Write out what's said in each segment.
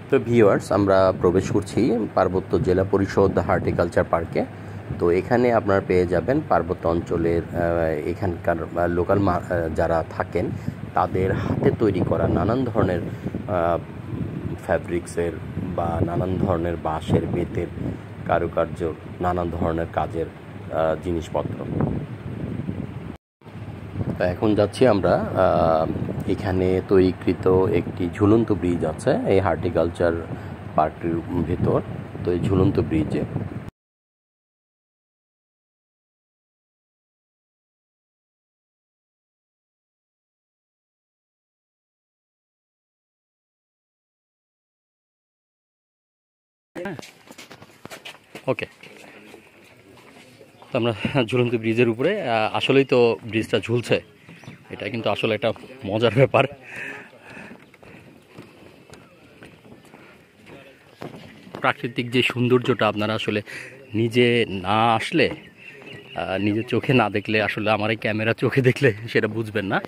তো ভিউয়ার্স, আমরা প্রবেশ করছি পার্বত্য জেলা পরিষদ হর্টিকালচার পার্কে। তো এখানে আপনারা পেয়ে যাবেন পার্বত্য অঞ্চলের এখানকার লোকাল যারা থাকেন তাদের হাতে তৈরি করা নানান ধরনের ফ্যাব্রিক্সের বা নানান ধরনের বাঁশের বেতের কারুকার্য, নানান ধরনের কাজের জিনিসপত্র। এখন যাচ্ছি আমরা এখানে তৈরিকৃত একটি ঝুলন্ত ব্রিজ আছে এই হর্টিকালচার পার্কটির ভেতর। তো এই ঝুলন্ত ব্রিজে ওকে, তো আমরা ঝুলন্ত ব্রিজের উপরে, আসলেই তো ব্রিজটা ঝুলছে, এটা কিন্তু আসলে একটা মজার ব্যাপার। প্রাকৃতিক যে সৌন্দর্যটা আপনারা আসলে নিজে না আসলে, নিজের চোখে না দেখলে, আসলে আমার এই ক্যামেরা চোখে দেখলে সেটা বুঝবেন না।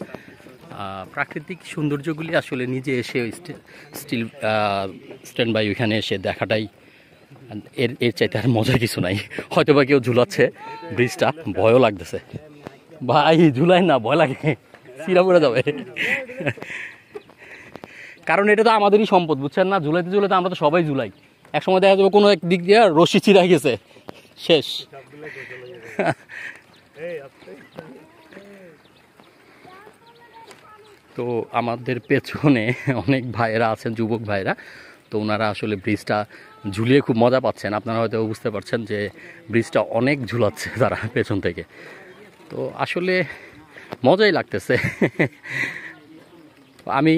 প্রাকৃতিক সৌন্দর্যগুলি আসলে নিজে এসে স্টিল স্ট্যান্ড বাই ওইখানে এসে দেখাটাই এর চাইতে আর মজার কিছু নাই। হয়তো বা কেউ ঝুলাচ্ছে ব্রিজটা, ভয়ও লাগতেছে। ভাই ঝুলাই না, ভয় লাগে, সিরা পড়ে যাবে। কারণ এটা তো আমাদেরই সম্পদ, বুঝছেন না? ঝুলাইতে ঝুলাইতে আমরা তো সবাই ঝুলাই, এক সময় দেখা যাবে কোনো এক দিক দিয়ে রশি ছিঁড়া গেছে, শেষ। তো আমাদের পেছনে অনেক ভাইয়েরা আছেন, যুবক ভাইয়েরা। তো ওনারা আসলে ব্রিজটা ঝুলিয়ে খুব মজা পাচ্ছেন। আপনারা হয়তো বুঝতে পারছেন যে ব্রিজটা অনেক ঝুলাচ্ছে তারা পেছন থেকে। তো আসলে মজাই লাগতেছে। আমি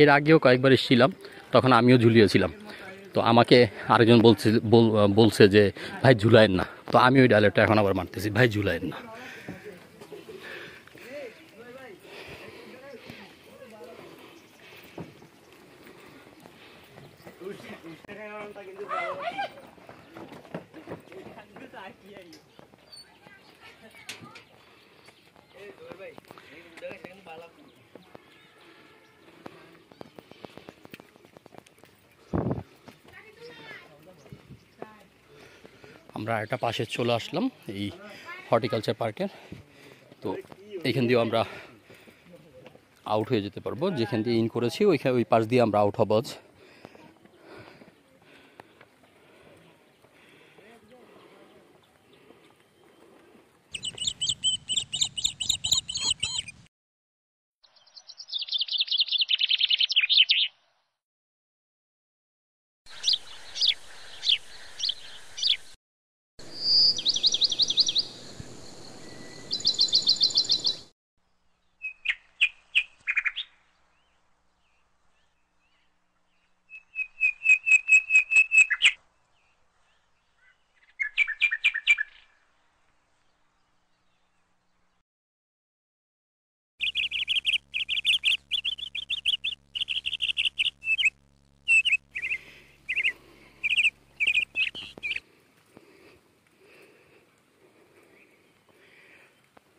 এর আগেও কয়েকবার এসেছিলাম, তখন আমিও ঝুলিয়েছিলাম। তো আমাকে আরেকজন বলছে যে ভাই ঝুলায়েন না। তো আমি ওই ডায়লগটা এখন আবার মারতেছি, ভাই ঝুলায়েন না। আমরা একটা পাশে চলে আসলাম এই হর্টিকালচার পার্কের। তো এইখান দিয়েও আমরা আউট হয়ে যেতে পারবো, যেখান দিয়ে ইন করেছি ওই পাশ দিয়ে আমরা আউট হব।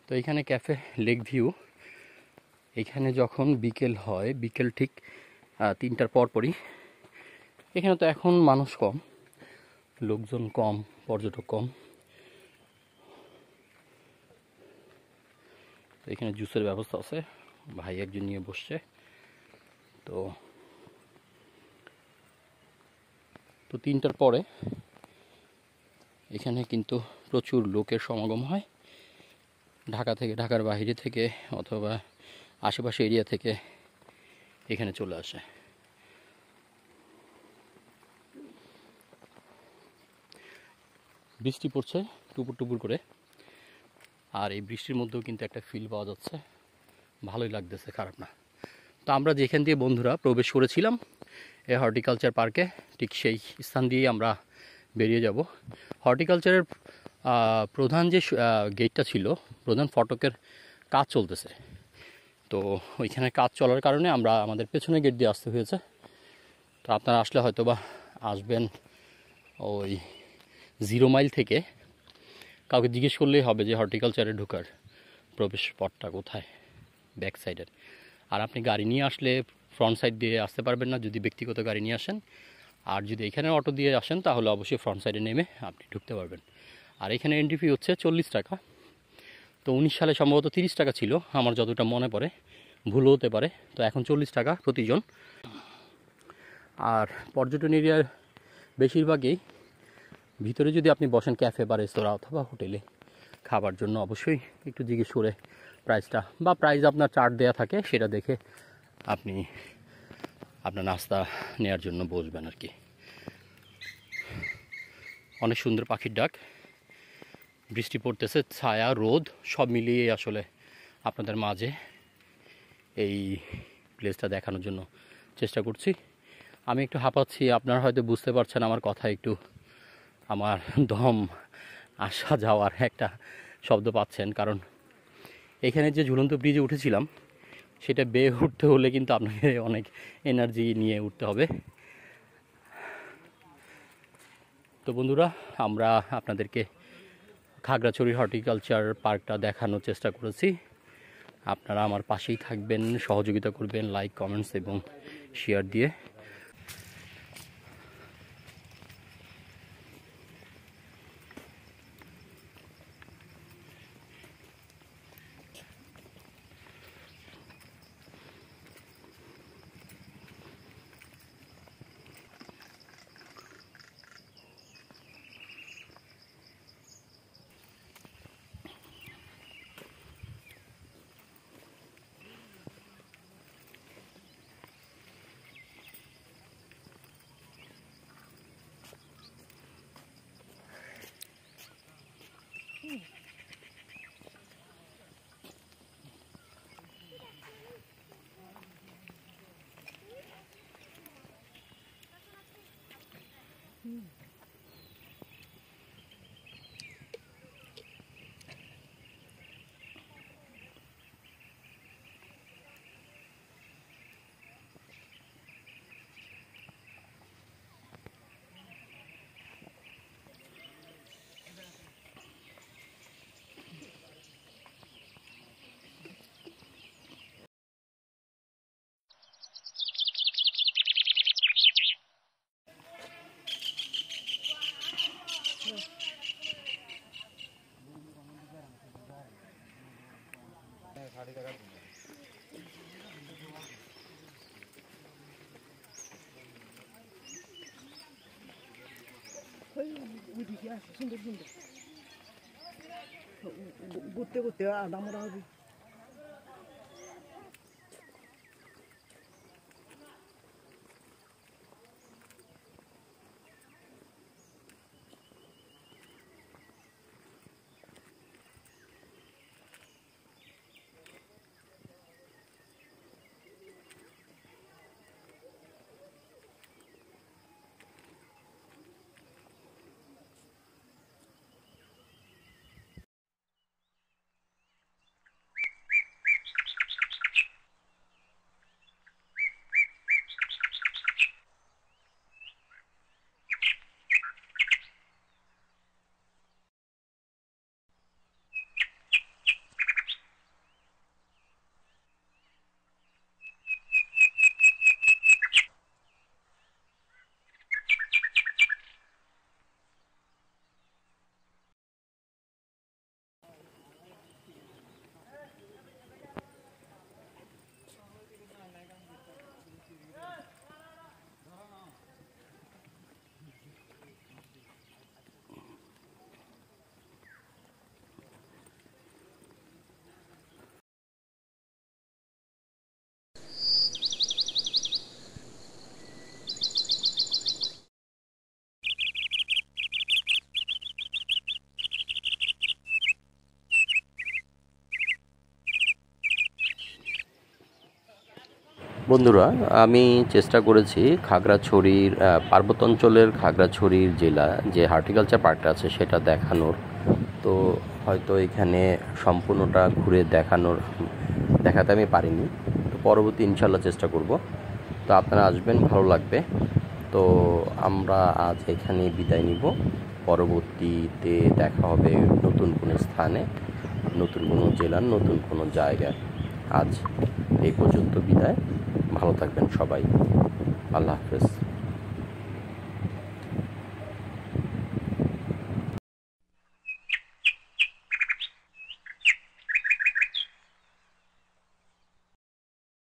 তো এখানে ক্যাফে লেক ভিউ। এখানে যখন বিকেল হয়, বিকেল ঠিক 3টার পরপরই, এখানে তো এখন মানুষ কম, লোকজন কম, পর্যটক কম। তো এখানে জুসের ব্যবস্থা আছে, ভাই একজন নিয়ে বসছে। তো 3টার পরে এখানে কিন্তু প্রচুর লোকের সমাগম হয়, ঢাকা থেকে, ঢাকার বাইরে থেকে অথবা আশেপাশে এরিয়া থেকে এখানে চলে আসে। বৃষ্টি পড়ছে টুপুর টুপুর করে, আর এই বৃষ্টির মধ্যেও কিন্তু একটা ফিল পাওয়া যাচ্ছে, ভালোই লাগতেছে, খারাপ না। তো আমরা যেখান দিয়ে বন্ধুরা প্রবেশ করেছিলাম এই হর্টিকালচার পার্কে, ঠিক সেই স্থান দিয়েই আমরা বেরিয়ে যাব। হর্টিকালচারের প্রধান যে গেটটা ছিল, প্রধান ফটকের কাজ চলতেছে। তো ওইখানে কাজ চলার কারণে আমরা আমাদের পেছনে গেট দিয়ে আসতে হয়েছে। তো আপনারা আসলে হয়তো বা আসবেন ওই 0 মাইল থেকে, কাউকে জিজ্ঞেস করলেই হবে যে হর্টিকালচারে ঢোকার প্রবেশ পথটা কোথায়, ব্যাক সাইডের। আর আপনি গাড়ি নিয়ে আসলে ফ্রন্ট সাইড দিয়ে আসতে পারবেন না যদি ব্যক্তিগত গাড়ি নিয়ে আসেন। আর যদি এখানে অটো দিয়ে আসেন তাহলে অবশ্যই ফ্রন্ট সাইডে নেমে আপনি ঢুকতে পারবেন। আর এখানে এন্ট্রি ফি হচ্ছে 40 টাকা। তো 19 সালে সম্ভবত 30 টাকা ছিল, আমার যতটা মনে পড়ে, ভুল হতে পারে। তো এখন 40 টাকা প্রতিজন। আর পর্যটন এরিয়ার বেশিরভাগই ভিতরে যদি আপনি বসেন ক্যাফে বা রেস্তোরাঁ অথবা হোটেলে খাবার জন্য, অবশ্যই একটু জিজ্ঞেস করে প্রাইসটা, বা প্রাইস আপনার চার্ট দেওয়া থাকে সেটা দেখে আপনি আপনার নাস্তা নেওয়ার জন্য বসবেন আর কি। অনেক সুন্দর পাখির ডাক, বৃষ্টি পড়তেছে, ছায়া রোদ সব মিলিয়ে আসলে আপনাদের মাঝে এই প্লেসটা দেখানোর জন্য চেষ্টা করছি। আমি একটু হাঁপাচ্ছি, আপনারা হয়তো বুঝতে পারছেন আমার কথা, একটু আমার দম আসা যাওয়ার একটা শব্দ পাচ্ছেন, কারণ এখানে যে ঝুলন্ত ব্রিজে উঠেছিলাম সেটা বেয়ে উঠতে হলে কিন্তু আপনাকে অনেক এনার্জি নিয়ে উঠতে হবে। তো বন্ধুরা, আমরা আপনাদেরকে খাগড়াছড়ি হর্টিকালচার পার্কটা দেখানোর চেষ্টা করেছি। আপনারা আমার পাশেই থাকবেন, সহযোগিতা করবেন লাইক, কমেন্টস এবং শেয়ার দিয়ে। ঘুরতে ঘুরতে আমরা হবে। বন্ধুরা, আমি চেষ্টা করেছি খাগড়াছড়ির পার্বত্য অঞ্চলের খাগড়াছড়ির জেলা যে হর্টিকালচার পার্কটা আছে সেটা দেখানোর। তো হয়তো এখানে সম্পূর্ণটা ঘুরে দেখাতে আমি পারিনি। তো পরবর্তী ইনশাল্লাহ চেষ্টা করব। তো আপনারা আসবেন, ভালো লাগবে। তো আমরা আজ এখানে বিদায় নিব, পরবর্তীতে দেখা হবে নতুন কোনো স্থানে, নতুন কোনো জেলার নতুন কোনো জায়গায়। আজ এই পর্যন্ত বিদায়। ভালো থাকবেন সবাই। আল্লাহ হাফেজ।